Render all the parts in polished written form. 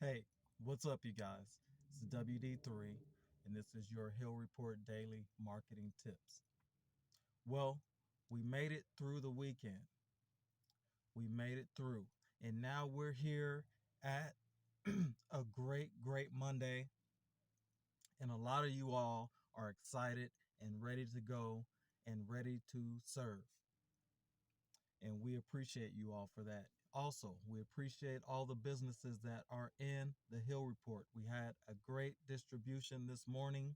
Hey, what's up, you guys? It's WD3, and this is your Hill Report Daily Marketing Tips. Well, we made it through the weekend. We made it through, and now we're here at a great Monday, and a lot of you all are excited and ready to go and ready to serve. And we appreciate you all for that. Also, we appreciate all the businesses that are in the Hill Report. We had a great distribution this morning,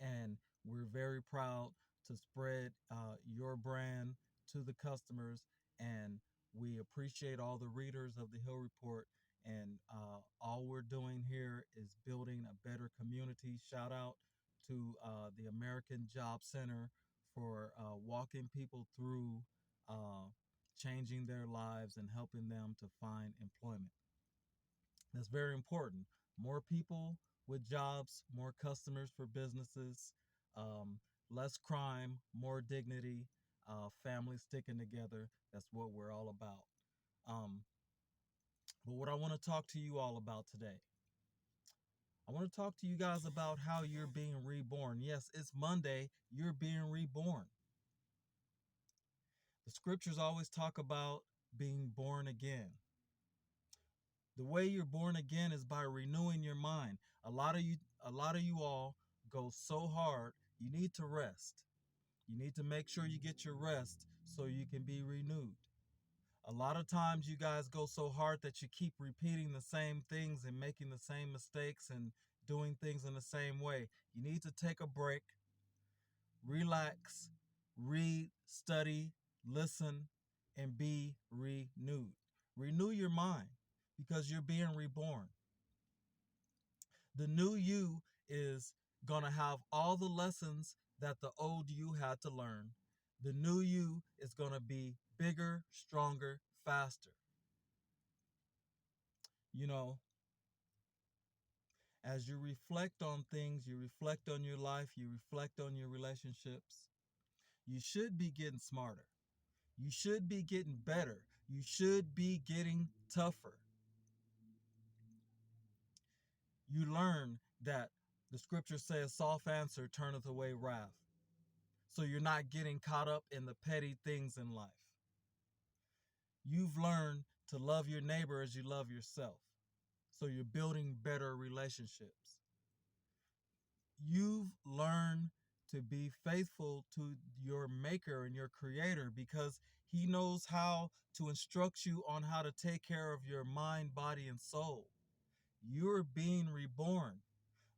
and we're very proud to spread your brand to the customers. And we appreciate all the readers of the Hill Report. And all we're doing here is building a better community. Shout out to the American Job Center for walking people through uh, changing their lives and helping them to find employment. That's very important. More people with jobs, more customers for businesses, um, less crime, more dignity, families sticking together. That's what we're all about. Um, but what I want to talk to you all about today, I want to talk to you guys about how you're being reborn. Yes, it's Monday. You're being reborn. The scriptures always talk about being born again. The way you're born again is by renewing your mind. A lot of you all go so hard. You need to rest. You need to make sure you get your rest so you can be renewed. A lot of times you guys go so hard that you keep repeating the same things and making the same mistakes and doing things in the same way. You need to take a break, relax, read, study, listen, and be renewed. Renew your mind because you're being reborn. The new you is going to have all the lessons that the old you had to learn. The new you is going to be bigger, stronger, faster. You know, as you reflect on things, you reflect on your life, you reflect on your relationships, you should be getting smarter. You should be getting better. You should be getting tougher. You learn that the scripture says, soft answer turneth away wrath. So you're not getting caught up in the petty things in life. You've learned to love your neighbor as you love yourself. So you're building better relationships. You've learned to be faithful to your maker and your creator because he knows how to instruct you on how to take care of your mind, body, and soul. You're being reborn.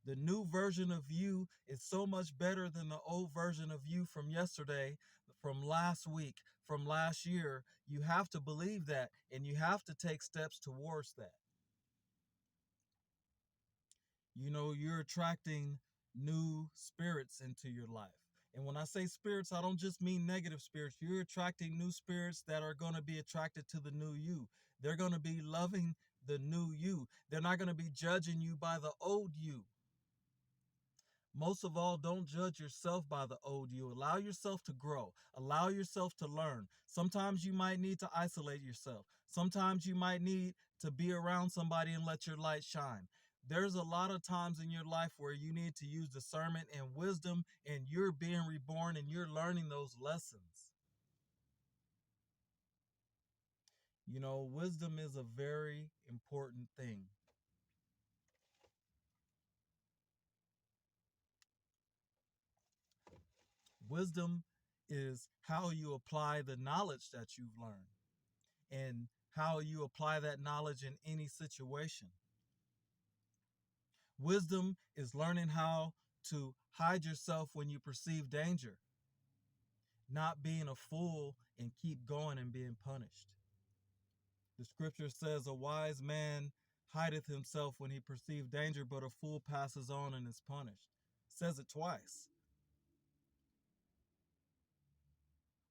The new version of you is so much better than the old version of you from yesterday, from last week, from last year. You have to believe that, and you have to take steps towards that. You know, you're attracting new spirits into your life. And when I say spirits, I don't just mean negative spirits. You're attracting new spirits that are going to be attracted to the new you. They're going to be loving the new you. They're not going to be judging you by the old you. Most of all, don't judge yourself by the old you. Allow yourself to grow. Allow yourself to learn. Sometimes you might need to isolate yourself. Sometimes you might need to be around somebody and let your light shine. There's a lot of times in your life where you need to use discernment and wisdom, and you're being reborn and you're learning those lessons. You know, wisdom is a very important thing. Wisdom is how you apply the knowledge that you've learned and how you apply that knowledge in any situation. Wisdom is learning how to hide yourself when you perceive danger, not being a fool and keep going and being punished. The scripture says, a wise man hideth himself when he perceives danger, but a fool passes on and is punished. It says it twice.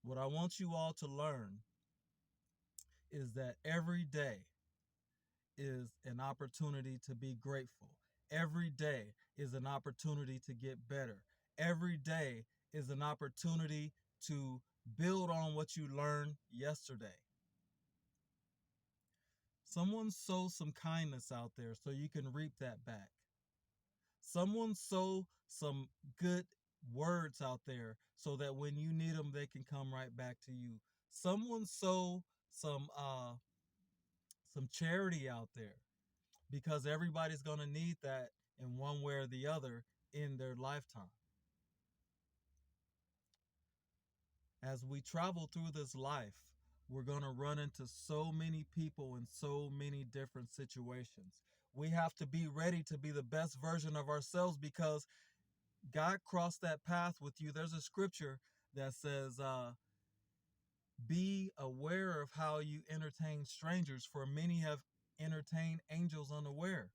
What I want you all to learn is that every day is an opportunity to be grateful. Every day is an opportunity to get better. Every day is an opportunity to build on what you learned yesterday. Someone sow some kindness out there so you can reap that back. Someone sow some good words out there so that when you need them, they can come right back to you. Someone sow some uh some charity out there because everybody's going to need that in one way or the other in their lifetime. As we travel through this life, we're going to run into so many people in so many different situations. We have to be ready to be the best version of ourselves because God crossed that path with you. There's a scripture that says, be aware of how you entertain strangers, for many have entertained angels unaware.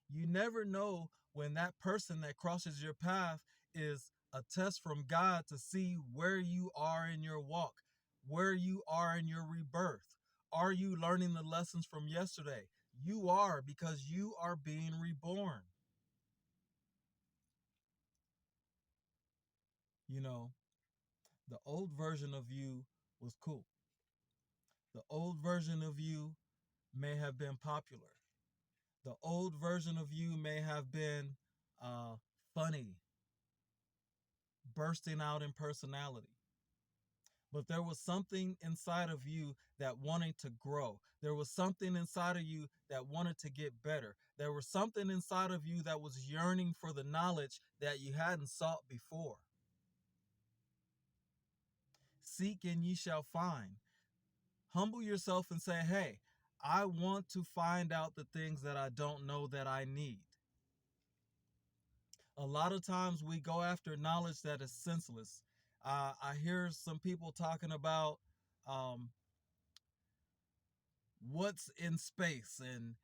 You never know when that person that crosses your path is a test from God to see where you are in your walk, where you are in your rebirth. Are you learning the lessons from yesterday? You are, because you are being reborn. You know, the old version of you was cool. The old version of you may have been popular. The old version of you may have been uh, funny, bursting out in personality. But there was something inside of you that wanted to grow. There was something inside of you that wanted to get better. There was something inside of you that was yearning for the knowledge that you hadn't sought before. Seek and ye shall find. Humble yourself and say, hey, I want to find out the things that I don't know that I need. A lot of times we go after knowledge that is senseless. I hear some people talking about um, what's in space and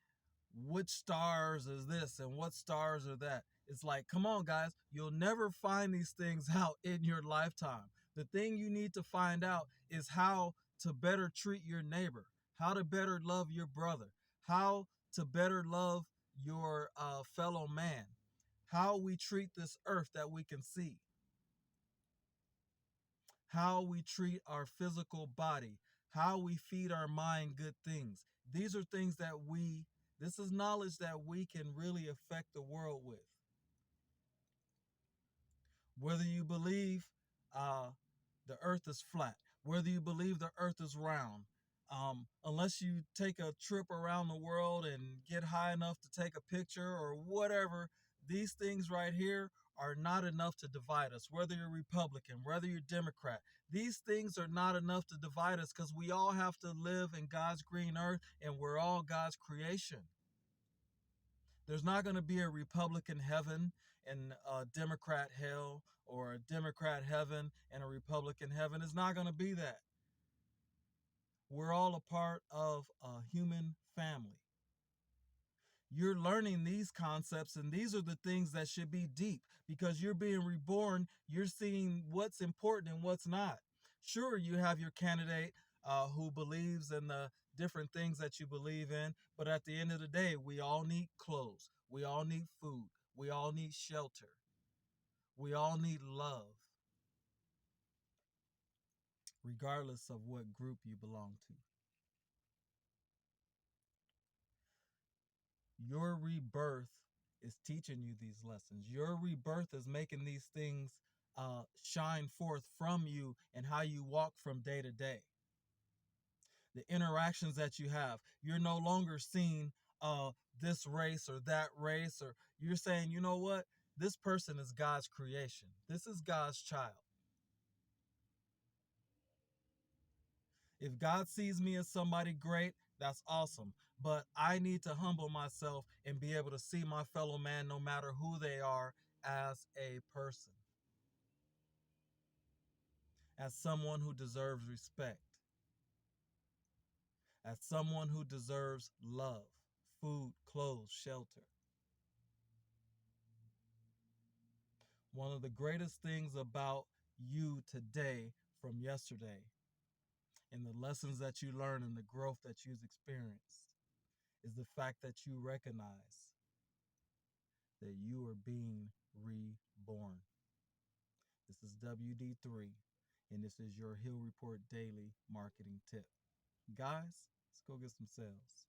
which stars is this and what stars are that. It's like, come on, guys, you'll never find these things out in your lifetime. The thing you need to find out is how to better treat your neighbor, how to better love your brother, how to better love your fellow man, how we treat this earth that we can see, how we treat our physical body, how we feed our mind good things. These are things that this is knowledge that we can really affect the world with. Whether you believe uh, the earth is flat, whether you believe the earth is round, unless you take a trip around the world and get high enough to take a picture or whatever, these things right here are not enough to divide us. Whether you're Republican, whether you're Democrat, these things are not enough to divide us because we all have to live in God's green earth and we're all God's creation. There's not going to be a Republican heaven and a Democrat hell, or a Democrat heaven and a Republican heaven. It's not going to be that. We're all a part of a human family. You're learning these concepts, and these are the things that should be deep because you're being reborn. You're seeing what's important and what's not. Sure, you have your candidate who believes in the different things that you believe in, but at the end of the day, we all need clothes. We all need food. We all need shelter. We all need love, regardless of what group you belong to. Your rebirth is teaching you these lessons. Your rebirth is making these things shine forth from you and how you walk from day to day. The interactions that you have, you're no longer seeing this race or that race, or you're saying, you know what? This person is God's creation. This is God's child. If God sees me as somebody great, that's awesome. But I need to humble myself and be able to see my fellow man, no matter who they are, as a person, as someone who deserves respect, as someone who deserves love, food, clothes, shelter. One of the greatest things about you today from yesterday and the lessons that you learn and the growth that you've experienced is the fact that you recognize that you are being reborn. This is WD3, and this is your Hill Report Daily Marketing Tip. Guys, let's go get some sales.